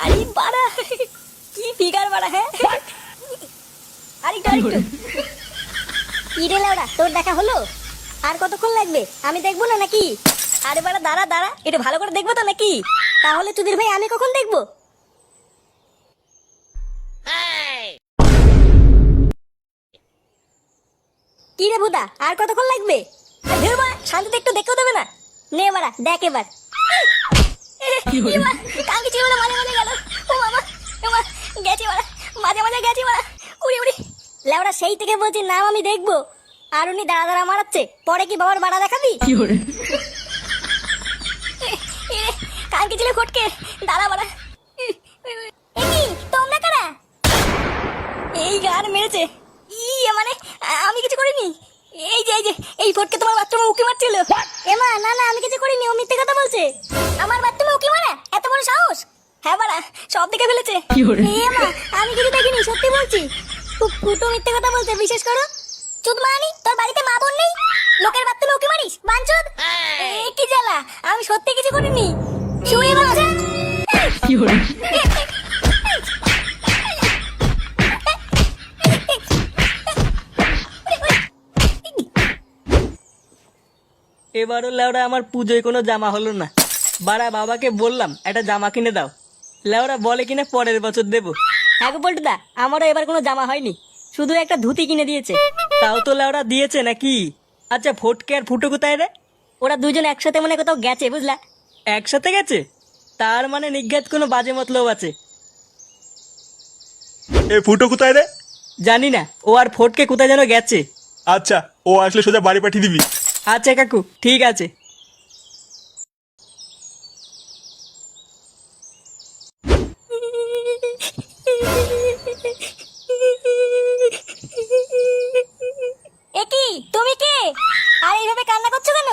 আরে বাড়া কি ফিগার বাড়া হ্যাঁ। আরে একটু কি রে লাউড়া, তোর দেখা হলো? আর কতক্ষণ লাগবে? আমি দেখবো না নাকি? আরে বাড়া দাঁড়া দাঁড়া, এটা ভালো করে দেখবো তো নাকি? তাহলে তুদের ভাই আমি কখন দেখবো? কি রে ভুদা, আর কতক্ষণ লাগবে? ধুর বাড়া, শান্তিতে একটু দেখতেও দেবে না? নে বাড়া দেখ এবার। কালকে ছিল না, মাঝে মাঝে গেল। ও বাবা, ও মা, গেছে বাড়া, মাঝে মাঝে গেছে বাড়া। উড়ি উড়ি লেওড়া, সেই থেকে বলছি নাম আমি দেখবো, আর উনি দাঁড়া দাঁড়া মারাচ্ছে। পরে কি বাবার বাড়া দেখাবি? কালকে ছিল ফটকে, দাঁড়া বাড়া। তোমরা কারা? এই গান মেরেছে। ইয়ে মানে আমি কিছু করিনি। এই যে এই ফটকে তোমার বাচ্চা উকি মারছিল। এমা না না, আমি কিছু করিনি, ও মিথ্যে কথা বলছে। আমার বাচ্চা উকি মারা এত বড় সাহস? হ্যাঁ বাড়া, সব দেখে ফেলেছে। এমা আমি কিছু দেখিনি, সত্যি বলছি। ফুটো মিথ্যে কথা বলছে, বিশেষ করো। চুদ মানি, তোর বাড়িতে মা বোন নেই? লোকের বাচ্চা উকি মারিস বাঞ্চুদ? কি জ্বালা, আমি সত্যি কিছু করিনি। শুয়ে বাচ্চা এবারও লেওরা আমার পুজোয় কোনো জামা হলো না। বাড়া বাবাকে বললাম একটা জামা কিনে দাও, লেওরা বলে কিনা পরের বছর দেবো। হ্যাঁ গো পল্টুদা, আমারও এবার কোনো জামা হয়নি, শুধু একটা ধুতি কিনে দিয়েছে। তাও তো লেওরা দিয়েছে নাকি? আচ্ছা ফটকে আর ফুটো কোথায় রে? ওরা দুজন একসাথে মনে কোথাও গেছে বুঝলা। একসাথে গেছে? তার মানে নিঘাত কোনো বাজে মতলব আছে। এ ফুটো কোথায় রে? জানি না, ও আর ফটকে কোথায় যেন গেছে। আচ্ছা, ও আসলে সোজা বাড়ি পাঠিয়ে দিবি। আচ্ছা কাকু ঠিক আছে। একি তুমি কে? আর এইভাবে কান্না করছো কেন?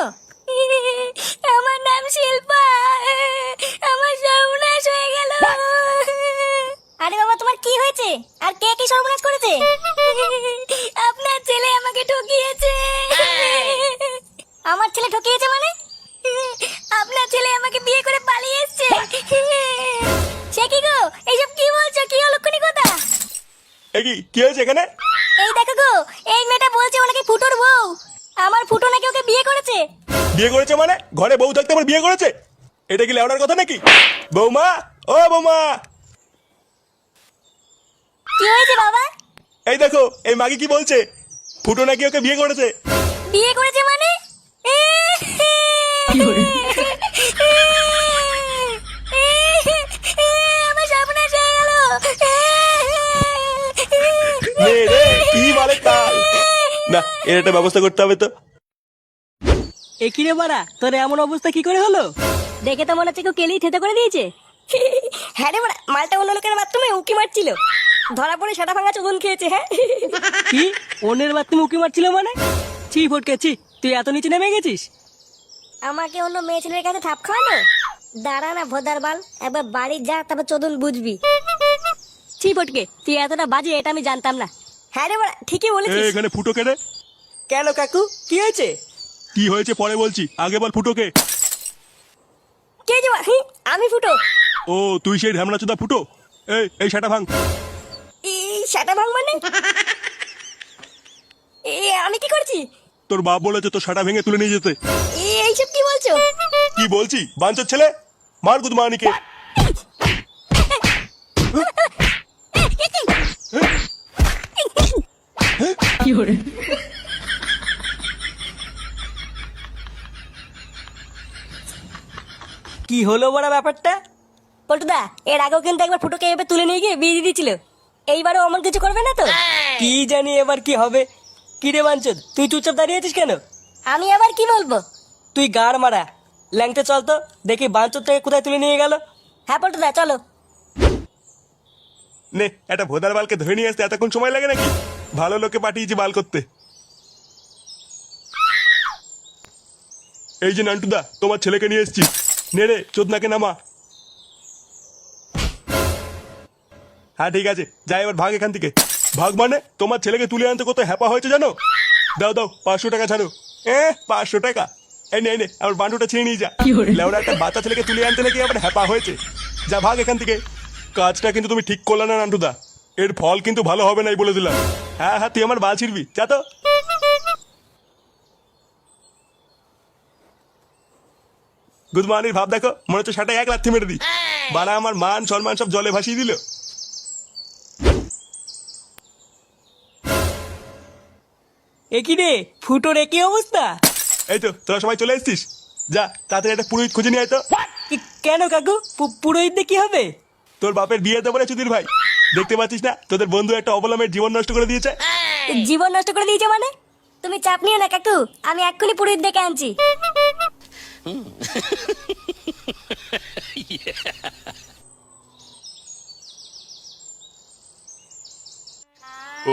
আমার নাম শিল্পা, আমার সর্বনাশ হয়ে গেল। আরে বাবা, তোমার কি হয়েছে? আর কে কি সর্বনাশ করেছে? আপনার ছেলে আমাকে ঠকিয়েছে। আমার ছেলে ঠকিয়েছে মানে? আপনার ছেলে আমাকে বিয়ে করে পালিয়ে এসেছে। সে কি গো, এইসব কি বলছো? কি অলক্ষণী কথা? এ কি হয়েছে এখানে? এই দেখো গো, এই মেয়েটা বলছে ও নাকি ফুটোর বউ। আমার ফুটো নাকি ওকে বিয়ে করেছে। বিয়ে করেছে মানে? ঘরে বউ থাকতে আবার বিয়ে করেছে? এটা কি লেওড়ার কথা নাকি? বৌমা, ও বৌমা, কি হয়েছে বাবা? এই দেখো এই মাগি কি বলছে, ফুটো নাকি ওকে বিয়ে করেছে। বিয়ে করেছে মানে? আমার সর্বনাশ হয়ে গেল। নে রে, কি বলে কাল। না, এর একটা ব্যবস্থা করতে হবে তো। এ কি রে বাড়া, তোর এমন অবস্থা কি করে হলো? দেখে তো মনে হচ্ছে কেউ কেলি থেতে করে দিয়েছে। হ্যাঁ রে বড়া, মালটা অন্য লোকের বাথরুমে উকি মারছিল, ধরা পড়ে সেটা ভাঙা চোদন খেয়েছে। হ্যাঁ কি অন্যের বাথরুমে উকি মারছিল মানে? ছি ফটকে ছি, তুই এত নিচে নেমে গেছিস? আমাকে অন্য মেয়ে ছেলের কাছে থাপ খাওয়ানো? দাঁড়া না ভোদার বাল, একবার বাড়ি যা, তারপর চোদন বুঝবি। ছি ফটকে, তুই এতটা বাজে এটা আমি জানতাম না। হ্যাঁ রে বড়া, ঠিকই বলেছিস। এখানে ফুটো কে রে? কেন কাকু কি হয়েছে? কি হয়েছে পরে বলছি, আগে বল ফুটোকে। কে যে আমি ফুটো? ও তুই সেই ঢ্যামনা চোদা ফুটো? এই সেটা ভাঙ। এই সেটা ভাঙ মানে? আমি কি করছি? তোর বাপ বলেছে তোর সেটা ভেঙে তুলে নিয়ে যেতে। এইসব কি বলছো? কি বলছি বাঞ্চোর ছেলে, মার গুদ মানিকে। কি করে? কি হলো বড় ব্যাপারটা? পল্টুদা, এর আগেও কিন্তু একবার ফুটোকে এভাবে তুলে নিয়ে গিয়ে বিয়ে দিয়ে দিয়েছিল। এইবারও অমন কিছু করবে না তো? কি জানি এবার কি হবে। কি রে বাঞ্চদ, তুই চুপচাপ দাঁড়িয়ে আছিস কেন? আমি আবার কি বলবো? তুই গাড় মারা, ল্যাংতে চল তো দেখি বাঞ্চদটাকে কোথায় তুলে নিয়ে গেল। হ্যাঁ পল্টুদা চলো। নে, একটা ভোদার বালকে ধরে নিয়ে আসতে এতক্ষণ সময় লাগে নাকি? ভালো লোকে পাঠিয়েছি বাল করতে। এই যে নান্টুদা, তোমার ছেলেকে নিয়ে এসেছি। নে রে চোদনাকে নামা। হ্যাঁ ঠিক আছে, যাই এবার ভাগ এখান থেকে। ভাগ মানে তোমার ছেলেকে তুলে আনতে কত হ্যাপা হয়েছে জানো? দাও দাও 500 টাকা ছাড়ো। 500 টাকা? এই নে আমার বান্ডুটা ছিঁড়ে নিয়ে যা। লেওড়া একটা বাচ্চা ছেলেকে তুলে আনতে নাকি আবার হ্যাপা হয়েছে। যা ভাগ এখান থেকে। কাজটা কিন্তু তুমি ঠিক করলে না নান্টুদা, এর ফল কিন্তু ভালো হবে নাই বলে দিলাম। হ্যাঁ হ্যাঁ, তুই আমার বাল ছিড়বি, যা তো। গুড মর্নিং ভাব দেখো, মনে হচ্ছে সেটা এক লাথি মেরে দিই। বাড়া আমার মান সম্মান সব জলে ভাসিয়ে দিল। এ কি রে ফুটোর একই অবস্থা? এই তো তোরা সবাই চলে এসেছিস, যা তাড়াতাড়ি একটা পুরোহিত খুঁজে নিয়ে আয় তো। কেন কাকু, পুরোহিত দিয়ে কি হবে? তোর বাপের বিয়ে দেবো রে চুদির ভাই, দেখতে পাচ্ছিস না তোদের বন্ধু একটা অবলম্বের জীবন নষ্ট করে দিয়েছে। জীবন নষ্ট করে দিয়েছে মানে? তুমি চাপ নিও না কাকু, আমি এক্ষুনি পুরোহিত ডেকে আনছি।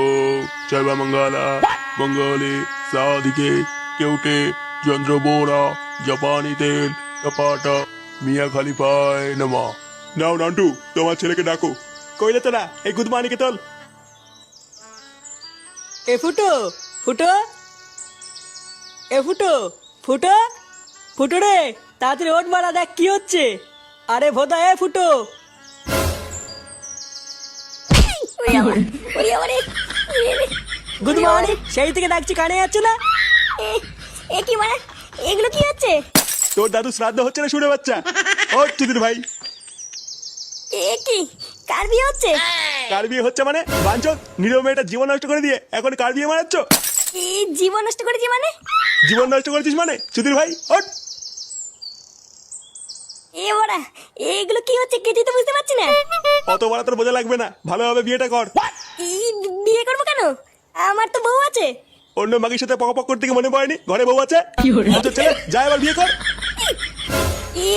ও জয় মঙ্গলা মঙ্গলে সাধিকে কেউটে চন্দ্র বোরা জাপানি তেল কপাটা মিয়া খালিফায় নমা। নাও নান্টু, তোমার ছেলেকে ডাকো। কইলে তো না, এই গুদমানিকে তোল। এ ফুটো, ফুটো, এ ফুটো, ফুটো, ফুটো রে তাড়াতাড়ি ওঠ মারা, দেখ কি হচ্ছে। আরে ভোদা, এ ফুটো। ওরে বাবা, ওরে বাবা রে, ওরে রে। গুড মর্নিং, সেই থেকে ডাকছি, কানে যাচ্ছে না? এ কি মানে, এগুলো কি হচ্ছে? তোর দাদু শ্রাদ্ধ হচ্ছে না শুনে বাচ্চা। ও চুদির ভাই, এ কি, কার বিয়ে হচ্ছে? কার বিয়ে হচ্ছে মানে? বাঞ্চত নিরীহ মেয়েটা জীবন নষ্ট করে দিয়ে এখন কার বিয়ে মারাচ্ছ? এই জীবন নষ্ট করেছি মানে? জীবন নষ্ট করেছিস মানে চুদির ভাই, ওঠ। এ বড়া, এগুলো কি হচ্ছে কিছুই তো বুঝতে পারছি না। অত বড় তোর বোঝা লাগবে না, ভালোভাবে বিয়েটা কর। এই বিয়ে করবো কেন? আমার তো বউ আছে। অন্য মাগির সাথে পক করতে কি মনে পড়েনি ঘরে বউ আছে? অত ছেলে যা এবার বিয়ে কর।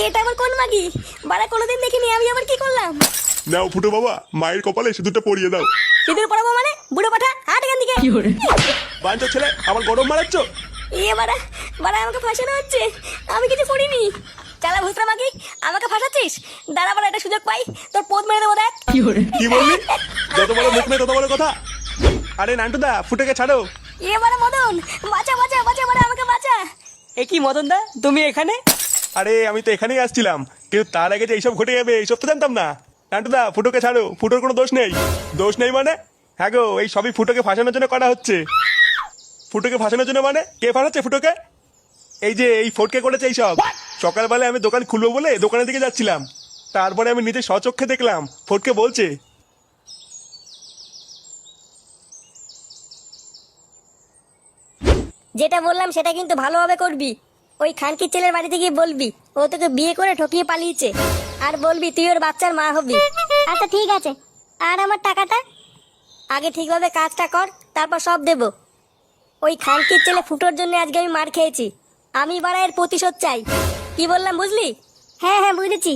এটা আবার কোন মাগি? বাড়া কোনোদিন দেখিনি, আমি আবার কি করলাম? নাও ফুটো বাবা, মায়ের কপালে সিঁদুরটা পরিয়ে দাও। সিঁদুর পরাবো মানে? বুড়ো পাঠা, হাট এখান থেকে। বাঞ্চত ছেলে, আমার গরম মারাচ্ছ? এ বাড়া, বাড়া আমাকে ফাঁসানো হচ্ছে, আমি কিছু করিনি। চালা ভুসরা মাগি, আমাকে ফাঁসাচ্ছিস? দাঁড়া বাড়া, একটা সুযোগ পাই, তোর পোদ মেরে দেবো দেখ। কি বললি? যত বড় মুখ নেই তত বড় কথা। আরে নান্টুদা, ফুটোকে ছাড়ো। এ বাড়া মদন, বাঁচা বাঁচা বাঁচা, বাড়া আমাকে বাঁচা। এ কি মদন দা, তুমি এখানে? আরে আমি তো এখানেই আসছিলাম, কিন্তু তার আগে যে এইসব ঘটে যাবে এইসব তো জানতাম না। নান্টুদা, ফুটোকে ছাড়ো, ফুটোর কোনো দোষ নেই। দোষ নেই মানে? হ্যাঁ গো, এই সবই ফুটোকে ফাঁসানোর জন্য করা হচ্ছে। ফুটোকে ফাঁসানোর জন্য মানে? কে ফাঁসাচ্ছে ফুটোকে? এই যে এই ফটকে করেছে এইসব। সকালবেলায় আমি দোকান খুলবো বলে দোকানের দিকে যাচ্ছিলাম, তারপরে আমি নিজে স্বচক্ষে দেখলাম ফটকে বলছে। যেটা বললাম সেটা কিন্তু ভালোভাবে করবি। ওই খানকির ছেলের বাড়িতে গিয়ে বলবি ও তোকে বিয়ে করে ঠকিয়ে পালিয়েছে, আর বলবি তুই ওর বাচ্চার মা হবি। আচ্ছা ঠিক আছে, আর আমার টাকাটা? আগে ঠিকভাবে কাজটা কর, তারপর সব দেব। ওই খানকির ছেলে ফুটোর জন্য আজকে আমি মার খেয়েছি, আমি বাড়া এর প্রতিশোধ চাই। কি বললাম বুঝলি? হ্যাঁ হ্যাঁ বুঝেছি।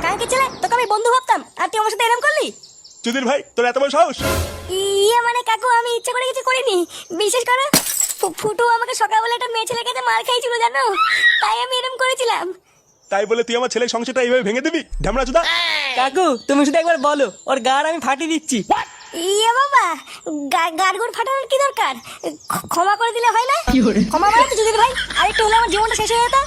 খানকির ছেলে, তোকে আমি বন্ধু ভাবতাম, আর তুই আমার সাথে এরকম করলি? চুদির ভাই, তোর এত বড় সাহস? ইয়ে মানে কাকু, আমি ইচ্ছে করে কিছু করিনি। বিশেষ করে ফুটু আমাকে সকালবেলা একটা মেয়ে ছেলের কাছে মার খাইছিল জানো, তাই আমি এরকম করেছিলাম। তাই বলে তুই আমার ছেলের সংসারটা এইভাবে ভেঙে দিবি ঢামড়া চুদা? কাকু তুমি শুধু একবার বলো, ওর গাড় আমি ফাটিয়ে দিচ্ছি। ইয়ে বাবা, গাড়গুড় ফাটানোর কি দরকার? ক্ষমা করে দিলে হয় না? ক্ষমা মানে তো যদি ভাই, আরেকটু হলে আমার জীবনটা শেষ হয়ে যেত।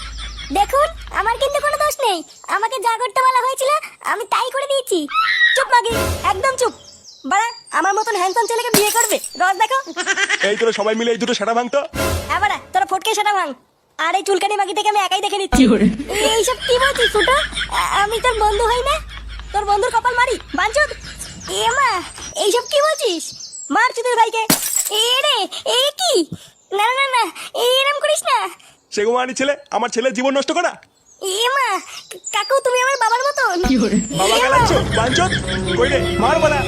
দেখুন, আমার কিন্তু কোনো দোষ নেই, আমাকে যা করতে বলা হয়েছিল আমি তাই করে দিয়েছি। চুপ মাগি, একদম চুপ। বাড়া, আমার মতন হ্যান্ডসাম ছেলেকে বিয়ে করবে? রস দেখো। এই তোরা সবাই মিলে এই দুটো সেটা ভাঙতো। হ্যাঁ বাড়া, তোরা ফটকে সেটা ভাঙ। আর এই চুলকানি মাগি থেকে আমি একাই দেখে নিচ্ছি। এইসব কি বলছিস ফুটো? আমি তোর বন্ধু হই না? তোর বন্ধুর কপাল মারি বাঞ্চুদ। এ মা, এইসব কি বলছিস? মার চুদের ভাইকে। এ রে, এ কি? না না না, এরম করিস না। সেগুমানি ছেলে, আমার ছেলের জীবন নষ্ট করা। এ মা, কাকু তুমি আমার বাবার মতন। বাবা গেলাচ্ছ বাঞ্চত, কই রে মার বলা।